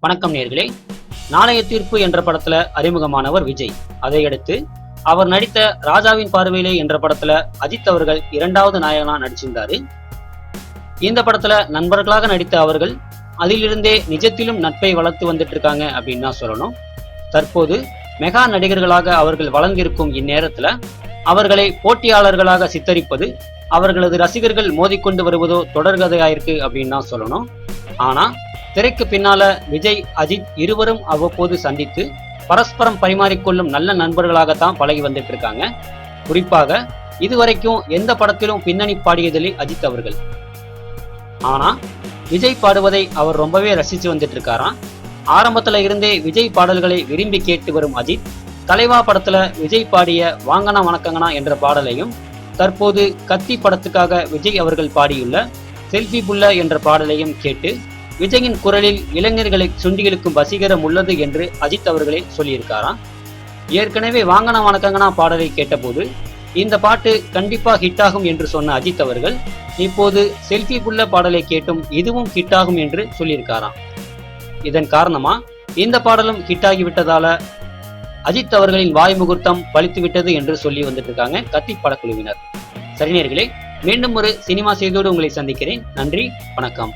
வணக்கம் நேர்களே. நாளைய தீர்ப்பு என்ற படத்துல அறிமுகமானவர் விஜய். அதையடுத்து அவர் நடித்த ராஜாவின் பார்வையிலே என்ற படத்துல அஜித் அவர்கள் இரண்டாவது நாயகனா நடிச்சிருந்தாரு. இந்த படத்துல நண்பர்களாக நடித்த அவர்கள் அதிலிருந்தே நிஜத்திலும் நட்பை வளர்த்து வந்துட்டு இருக்காங்க அப்படின்னு தான் சொல்லணும். தற்போது மெகா நடிகர்களாக அவர்கள் வளர்ந்திருக்கும் இந்நேரத்துல அவர்களை போட்டியாளர்களாக சித்தரிப்பது அவர்களது ரசிகர்கள் மோதிக்கொண்டு வருவதோ தொடர்கதையாயிருக்கு அப்படின்னு தான் சொல்லணும். ஆனா திரைக்கு பின்னால விஜய் அஜித் இருவரும் அவ்வப்போது சந்தித்து பரஸ்பரம் பரிமாறிக்கொள்ளும் நல்ல நண்பர்களாகத்தான் பழகி வந்துட்டு இருக்காங்க. குறிப்பாக இதுவரைக்கும் எந்த படத்திலும் பின்னணி பாடியதில்லை அஜித் அவர்கள். ஆனா விஜய் பாடுவதை அவர் ரொம்பவே ரசிச்சு வந்துட்டு இருக்காராம். ஆரம்பத்துல இருந்தே விஜய் பாடல்களை விரும்பி கேட்டு வரும் அஜித் தலைவா படத்துல விஜய் பாடிய வாங்கனா வணக்கங்கனா என்ற பாடலையும், தற்போது கத்தி படத்துக்காக விஜய் அவர்கள் பாடியுள்ள செல்ஃபி புள்ள என்ற பாடலையும் கேட்டு விஜயின் குரலில் இளைஞர்களை சுண்டிகளுக்கும் வசீகரம் உள்ளது என்று அஜித் அவர்களே சொல்லியிருக்காராம். ஏற்கனவே வாங்கனா வணக்கங்கனா பாடலை கேட்டபோது இந்த பாட்டு கண்டிப்பா ஹிட் ஆகும் என்று சொன்ன அஜித் அவர்கள் இப்போது செல்ஃபி புள்ள பாடலை கேட்டும் இதுவும் ஹிட் ஆகும் என்று சொல்லியிருக்காராம். இதன் காரணமா இந்த பாடலும் ஹிட் ஆகிவிட்டதால அஜித் அவர்களின் வாய் முகூர்த்தம் பலித்துவிட்டது என்று சொல்லி வந்துட்டு இருக்காங்க கத்தி படக்குழுவினர். சரிநேர்களே, மீண்டும் ஒரு சினிமா செய்தியோடு உங்களை சந்திக்கிறேன். நன்றி, வணக்கம்.